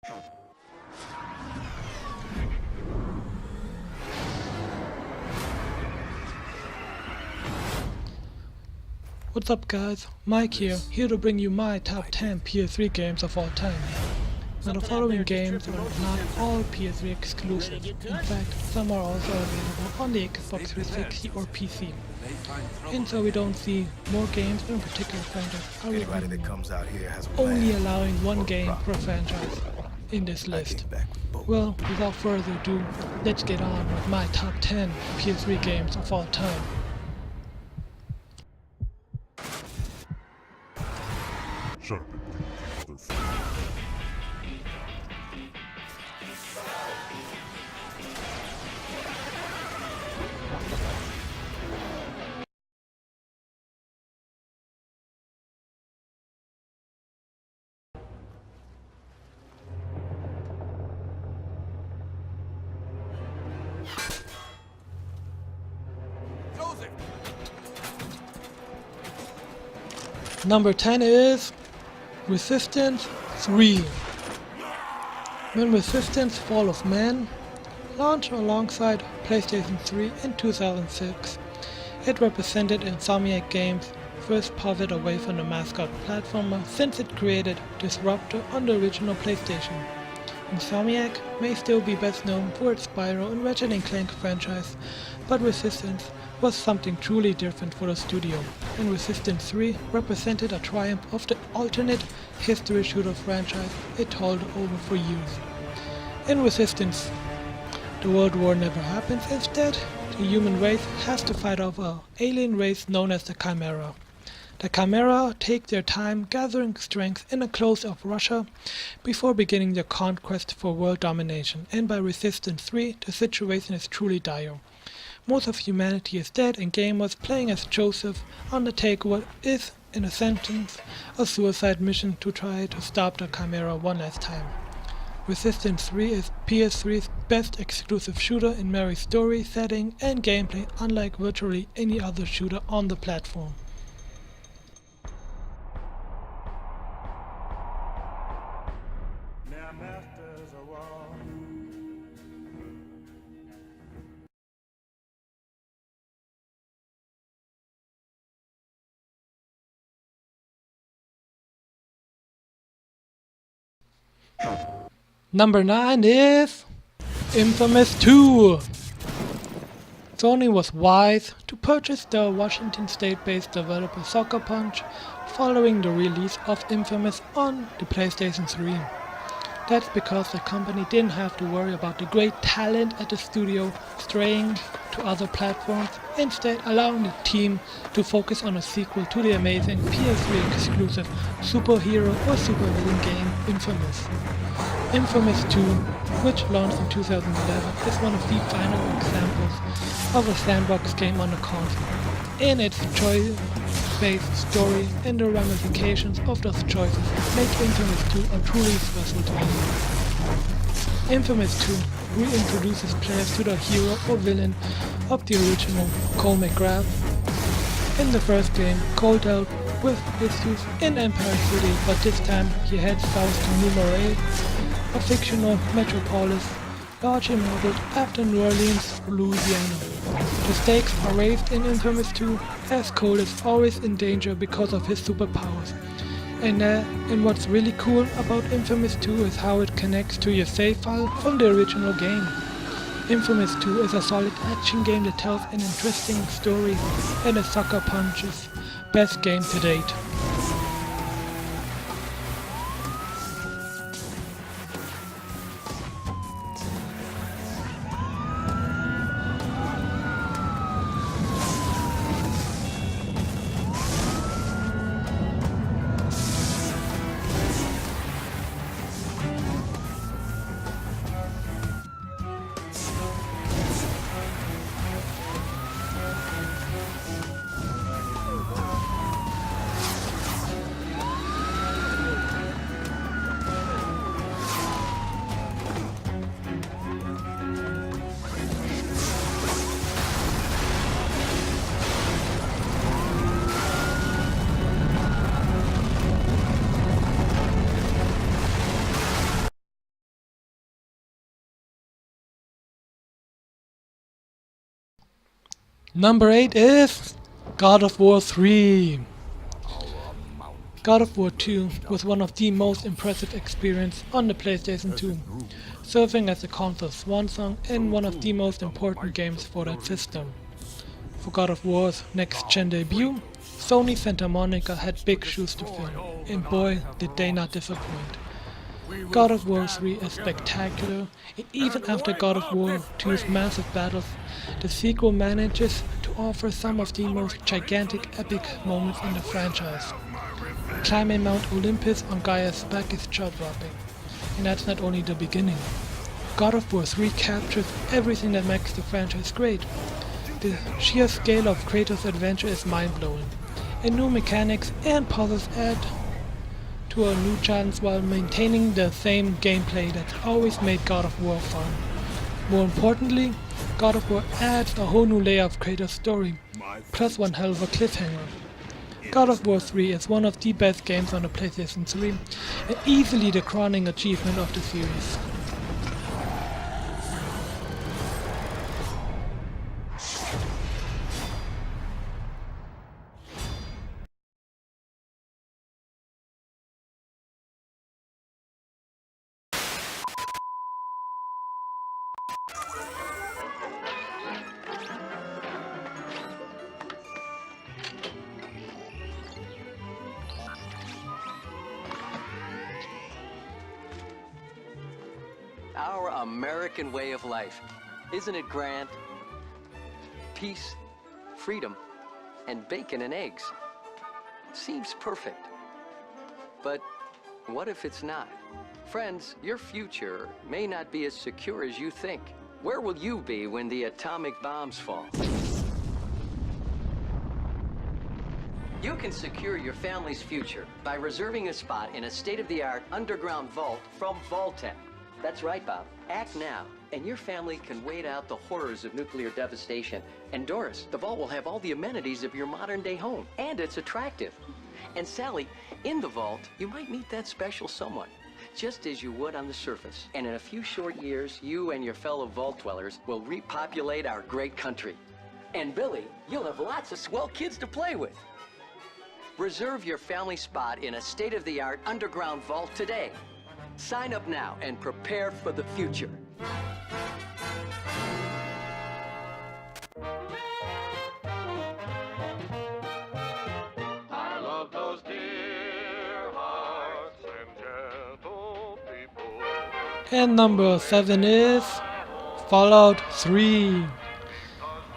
What's up guys, Mike here to bring you my top 10 PS3 games of all time. Now the following games are not all PS3 exclusives, in fact some are also available on the Xbox 360 or PC. And so we don't see more games in a particular franchise are reviewing, only allowing one game per franchise in this list. Well, without further ado, let's get on with my top 10 PS3 games of all time. Shut up, motherfucker. Number 10 is Resistance 3. When Resistance Fall of Man launched alongside PlayStation 3 in 2006, it represented Insomniac Games' first pivot away from the mascot platformer since it created Disruptor on the original PlayStation. Insomniac may still be best known for its Spyro and Ratchet & Clank franchise, but Resistance was something truly different for the studio, and Resistance 3 represented a triumph of the alternate history shooter franchise it told over for years. In Resistance, the World War never happens. Instead, the human race has to fight off an alien race known as the Chimera. The Chimera take their time gathering strength in a close-up Russia before beginning their conquest for world domination, and by Resistance 3 the situation is truly dire. Most of humanity is dead and gamers playing as Joseph undertake what is, in a sentence, a suicide mission to try to stop the Chimera one last time. Resistance 3 is PS3's best exclusive shooter in merry story, setting and gameplay unlike virtually any other shooter on the platform. Number 9 is Infamous 2. Sony was wise to purchase the Washington State-based developer Sucker Punch following the release of Infamous on the PlayStation 3. That's because the company didn't have to worry about the great talent at the studio straying to other platforms, instead allowing the team to focus on a sequel to the amazing PS3 exclusive superhero or supervillain game Infamous. Infamous 2, which launched in 2011, is one of the final examples of a sandbox game on the console. In its choice-based story and the ramifications of those choices make Infamous 2 a truly special title. Infamous 2 reintroduces players to the hero or villain of the original, Cole McGrath. In the first game, Cole dealt with issues in Empire City, but this time he heads south to New Moray, a fictional metropolis largely modeled after New Orleans, Louisiana. The stakes are raised in Infamous 2 as Cole is always in danger because of his superpowers. And what's really cool about Infamous 2 is how it connects to your save file from the original game. Infamous 2 is a solid action game that tells an interesting story and is Sucker Punch's best game to date. Number 8 is God of War 3. God of War 2 was one of the most impressive experiences on the PlayStation 2, serving as the console's swan song and one of the most important games for that system. For God of War's next-gen debut, Sony Santa Monica had big shoes to fill, and boy did they not disappoint. God of War 3 is spectacular, and even after God of War 2's massive battles, the sequel manages to offer some of the most gigantic epic moments in the franchise. Climbing Mount Olympus on Gaia's back is jaw-dropping, and that's not only the beginning. God of War 3 captures everything that makes the franchise great. The sheer scale of Kratos' adventure is mind-blowing, and new mechanics and puzzles add to a new challenge while maintaining the same gameplay that's always made God of War fun. More importantly, God of War adds a whole new layer of Kratos' story, plus one hell of a cliffhanger. God of War 3 is one of the best games on the PlayStation 3, and easily the crowning achievement of the series. Our American way of life. Isn't it grand? Peace, freedom, and bacon and eggs. Seems perfect. But what if it's not? Friends, your future may not be as secure as you think. Where will you be when the atomic bombs fall? You can secure your family's future by reserving a spot in a state-of-the-art underground vault from Vaultec. That's right, Bob. Act now, and your family can wait out the horrors of nuclear devastation. And Doris, the vault will have all the amenities of your modern-day home, and it's attractive. And Sally, in the vault, you might meet that special someone, just as you would on the surface. And in a few short years, you and your fellow vault dwellers will repopulate our great country. And Billy, you'll have lots of swell kids to play with. Reserve your family spot in a state-of-the-art underground vault today. Sign up now and prepare for the future. I love those dear hearts and gentle people. And number 7 is Fallout 3.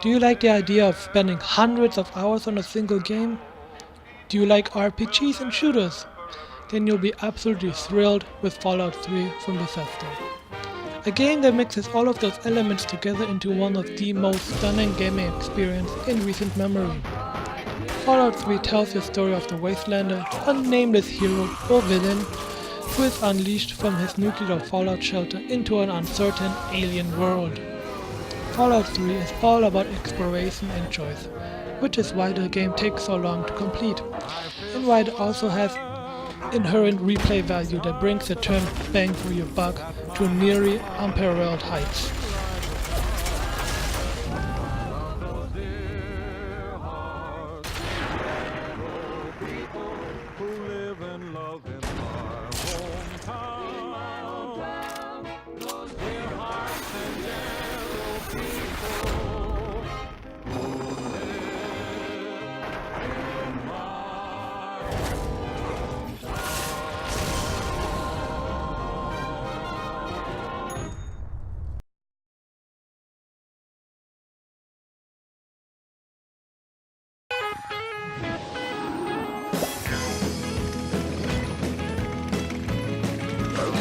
Do you like the idea of spending hundreds of hours on a single game? Do you like RPGs and shooters? Then you'll be absolutely thrilled with Fallout 3 from Bethesda. A game that mixes all of those elements together into one of the most stunning gaming experiences in recent memory. Fallout 3 tells the story of the Wastelander, a nameless hero or villain who is unleashed from his nuclear fallout shelter into an uncertain alien world. Fallout 3 is all about exploration and choice, which is why the game takes so long to complete, and why it also has inherent replay value that brings the term bang for your buck to nearly unparalleled heights.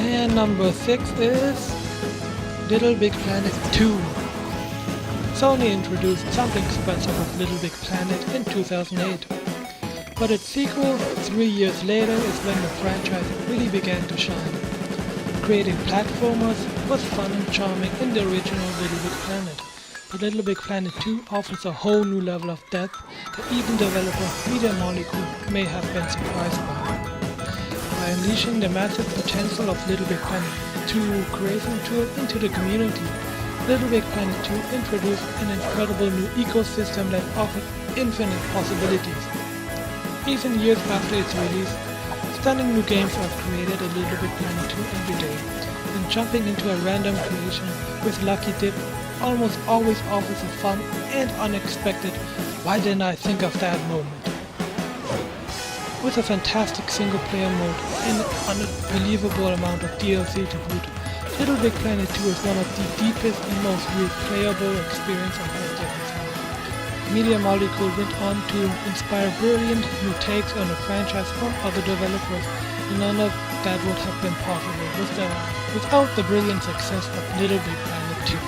And number 6 is Little Big Planet 2. Sony introduced something special with Little Big Planet in 2008. But its sequel, 3 years later, is when the franchise really began to shine. Creating platformers was fun and charming in the original Little Big Planet. But Little Big Planet 2 offers a whole new level of depth that even developer Media Molecule may have been surprised by. By unleashing the massive potential of Little Big Planet 2 Creation Tour into the community, Little Big Planet 2 introduced an incredible new ecosystem that offered infinite possibilities. Even years after its release, stunning new games are created in Little Big Planet 2 every day, and jumping into a random creation with Lucky Dip almost always offers a fun and unexpected "why didn't I think of that" moment. With a fantastic single-player mode and an unbelievable amount of DLC to boot, Little Big Planet 2 is one of the deepest and most replayable experiences I've ever seen. Media Molecule went on to inspire brilliant new takes on the franchise from other developers, and none of that would have been possible without the brilliant success of Little Big Planet 2.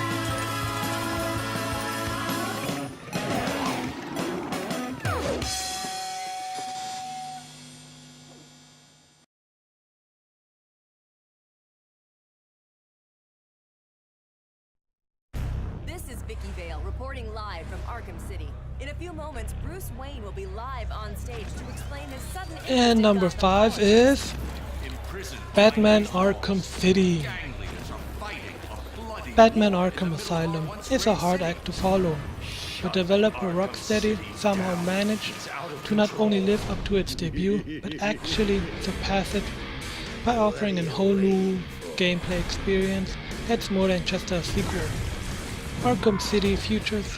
This is Vicky Vale reporting live from Arkham City. In a few moments, Bruce Wayne will be live on stage to explain his sudden interest And in number Gotham 5 politics. is Batman Arkham City. Batman Arkham Asylum is a hard act to follow, but developer Rocksteady somehow managed to not only live up to its debut, but actually surpass it by offering a whole new gameplay experience that's more than just a sequel. Arkham City features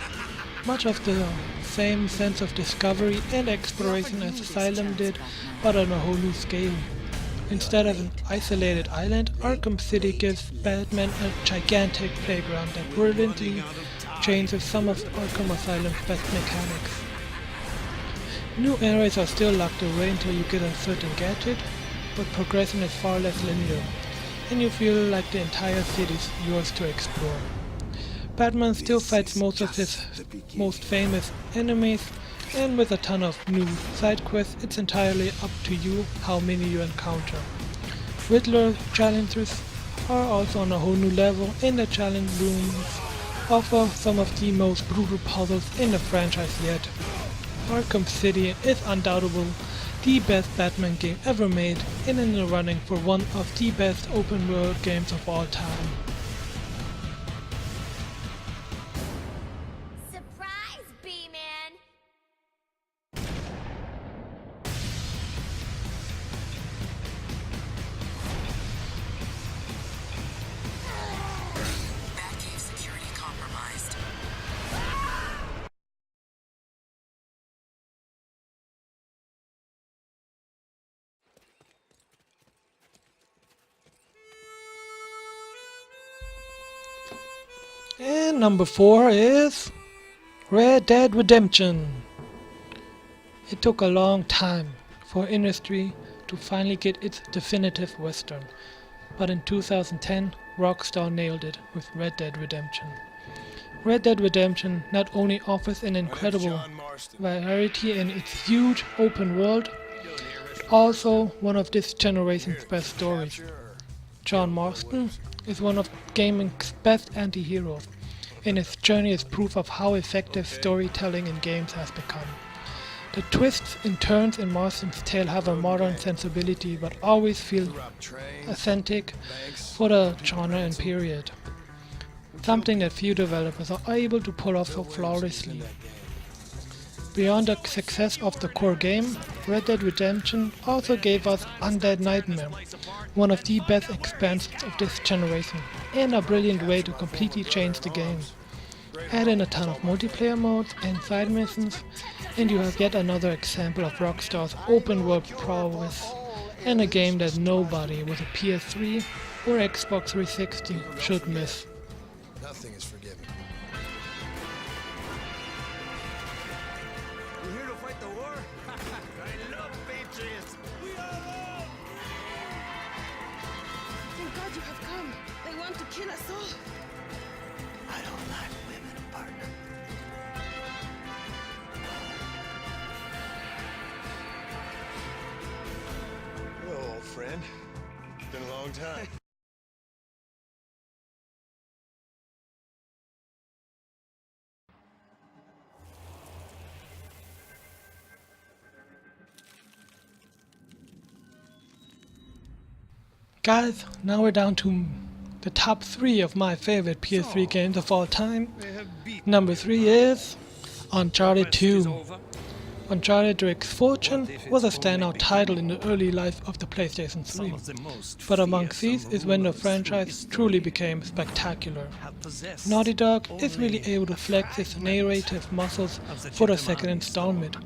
much of the same sense of discovery and exploration as Asylum did, but on a whole new scale. Instead of an isolated island, Arkham City gives Batman a gigantic playground that brilliantly changes some of Arkham Asylum's best mechanics. New areas are still locked away until you get a certain gadget, but progression is far less linear, and you feel like the entire city is yours to explore. Batman still fights most of his most famous enemies, and with a ton of new side quests, it's entirely up to you how many you encounter. Riddler challenges are also on a whole new level, and the challenge rooms offer some of the most brutal puzzles in the franchise yet. Arkham City is undoubtedly the best Batman game ever made, and in the running for one of the best open world games of all time. Surprise, B-Man! Batcave security compromised. And number 4 is Red Dead Redemption. It took a long time for industry to finally get its definitive western, but in 2010 Rockstar nailed it with Red Dead Redemption. Red Dead Redemption not only offers an incredible variety in its huge open world, but also one of this generation's best stories. John Marston is one of gaming's best anti-heroes, and his journey is proof of how effective storytelling in games has become. The twists and turns in Marston's tale have a modern sensibility, but always feel authentic for the genre and period, something that few developers are able to pull off so flawlessly. Beyond the success of the core game, Red Dead Redemption also gave us Undead Nightmare, one of the best expansions of this generation, and a brilliant way to completely change the game. Add in a ton of multiplayer modes and side missions, and you have yet another example of Rockstar's open world prowess, and a game that nobody with a PS3 or Xbox 360 should miss. Nothing is forgiven. You here to fight the war? I love patriots. We are all. Thank God you have come. They want to kill us all. I don't like women, partner. Hello, old friend. Been a long time. Guys, now we're down to the top 3 of my favorite PS3 games of all time. They have beaten Number 3 is Uncharted Quest is 2. over. Uncharted Drake's Fortune was a standout title in the early life of the PlayStation 3, Some of the most but amongst fearsome these is when the rulers through franchise history truly became spectacular. have possessed Naughty Dog is only really able to a flex its fragment narrative muscles of the for the Gentleman's second installment,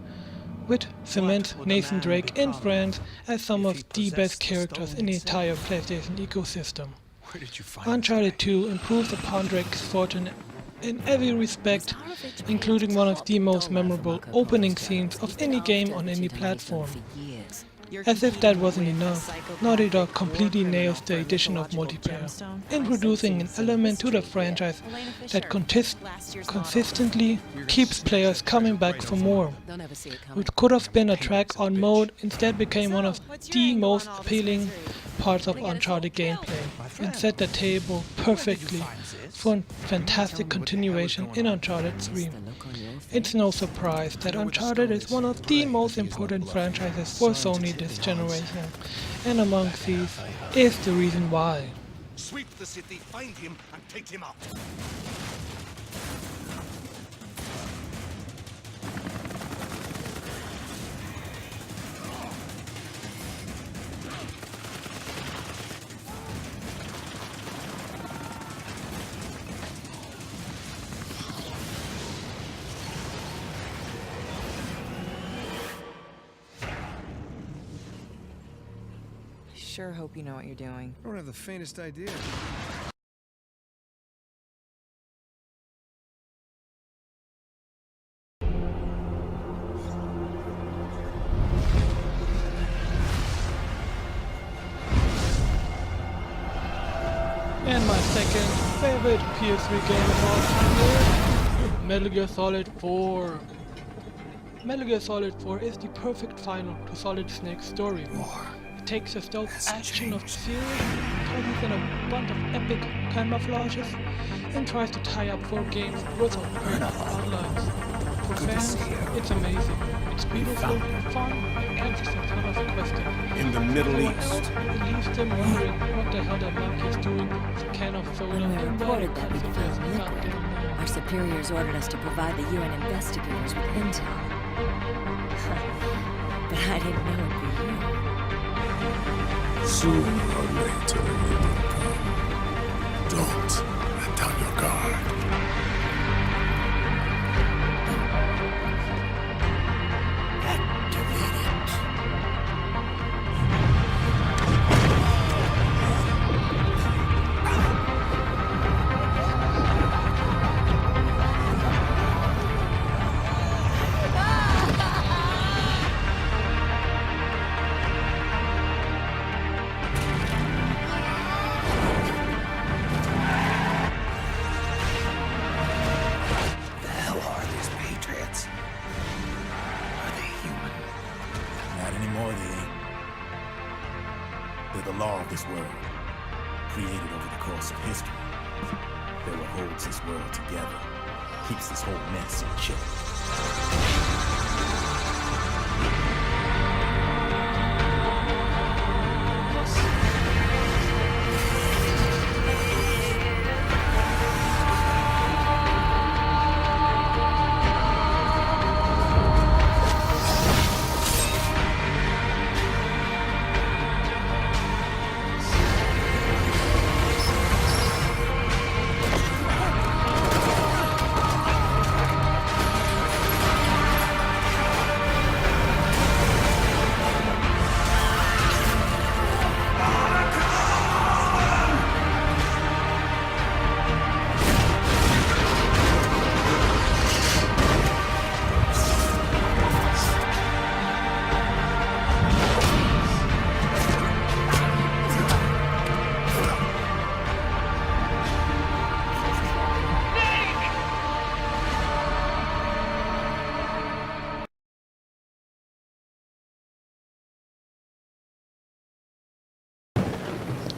which cements would a Nathan man Drake and become friends as some if of he the best possessed the characters stone in the himself? entire PlayStation ecosystem. Where did you find Uncharted 2 improves upon Drake's Fortune in every respect, including one of the most memorable opening scenes of any game on any platform. As if that wasn't enough, Naughty Dog completely nails the addition of multiplayer, introducing an element to the franchise that consistently keeps players coming back for more. What could have been a track-on mode instead became one of the most appealing parts of Uncharted gameplay, and set the table perfectly for a fantastic continuation in Uncharted 3. It's no surprise that Uncharted is one of the most important franchises for Sony this generation, and amongst these is the reason why. Sweep the city, find him, and take him out. Sure hope you know what you're doing. I don't have the faintest idea. And my second favorite PS3 game of all time is Metal Gear Solid 4. Metal Gear Solid 4 is the perfect final to Solid Snake's story. It takes the stealth action of the series, turns in a bunch of epic camouflages, and tries to tie up 4 games worth of perfect outlines. For fans, it's amazing. It's beautiful, fun, and answers a ton of questions. In the Middle For East. it leaves them wondering what the hell that monkey is doing with a can of soda When we and reported that we'd so found there's liquid, goddamn our superiors ordered us to provide the UN investigators with intel. But I didn't know it'd be you. Sooner or later, it will come. Don't let down your guard. Activate it. The hell are these patriots? Are they human? Not anymore, they ain't. They're the law of this world, created over the course of history. They're what holds this world together, keeps this whole mess in check.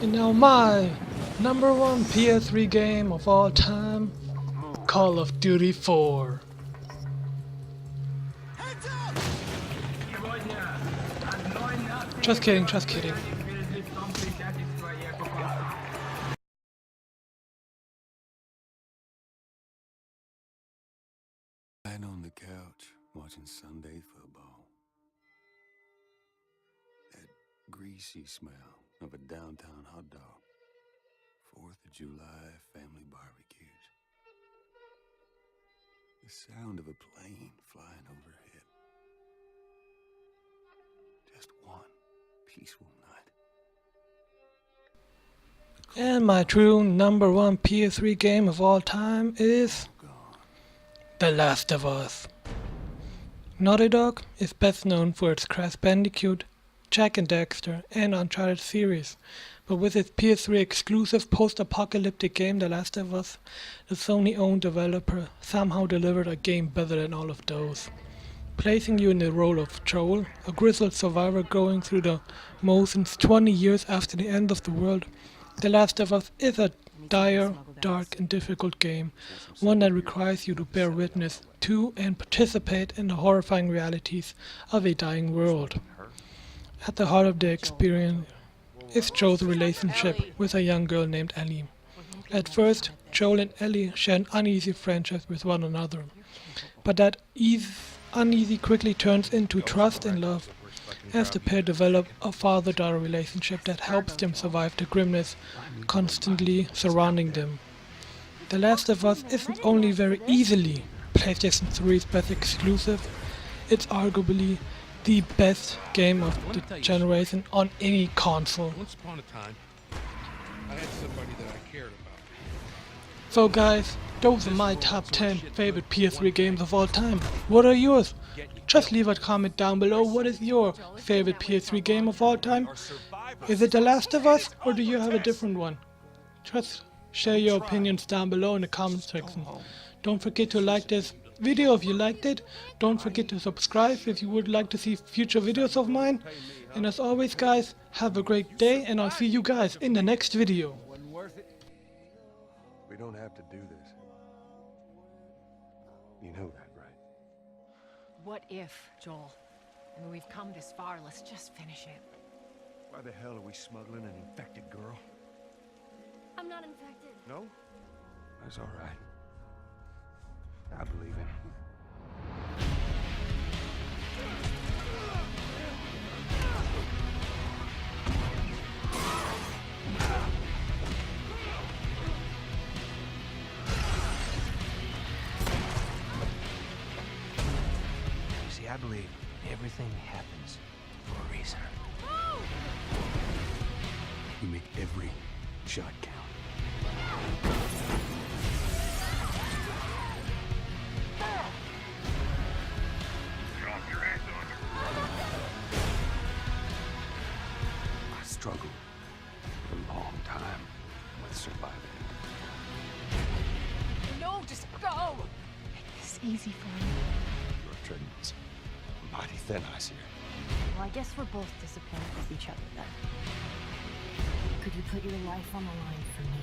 And now my number 1 PS3 game of all time, Call of Duty 4. Just kidding, just kidding. watching Sunday football. That greasy smell of a downtown hot dog. 4th of July family barbecues. The sound of a plane flying overhead. Just one peaceful night. And my true number one PS3 game of all time is The Last of Us. Naughty Dog is best known for its Crash Bandicoot, Jak and Daxter, and Uncharted series, but with its PS3 exclusive post-apocalyptic game The Last of Us, the Sony-owned developer somehow delivered a game better than all of those. Placing you in the role of Joel, a grizzled survivor going through the motions 20 years after the end of the world, The Last of Us is a dire, dark and difficult game, one that requires you to bear witness to and participate in the horrifying realities of a dying world. At the heart of the experience is Joel's relationship with a young girl named Ellie. At first, Joel and Ellie share an uneasy friendship with one another, but that uneasy quickly turns into trust and love, as the pair develop a father-daughter relationship that helps them survive the grimness constantly surrounding them. The Last of Us isn't only very easily PlayStation 3's best exclusive, it's arguably the best game of the generation on any console. Once upon a time, I had somebody that I cared about. So guys, those are my top 10 favorite PS3 games of all time. What are yours? Just leave a comment down below. What is your favorite PS3 game of all time? Is it The Last of Us, or do you have a different one? Just share your opinions down below in the comment section. Don't forget to like this video if you liked it. Don't forget to subscribe if you would like to see future videos of mine. And as always guys, have a great day, and I'll see you guys in the next video. We don't have to do this. You know that, right? What if, Joel? I mean, we've come this far. Let's just finish it. Why the hell are we smuggling an infected girl? I'm not infected. No? That's all right. I believe him. See, I believe everything happens for a reason. You make every shot count. I struggled for a long time with surviving. No, just go! Make this easy for me. You're treading some mighty thin ice here. Well, I guess we're both disappointed with each other then. Could you put your life on the line for me?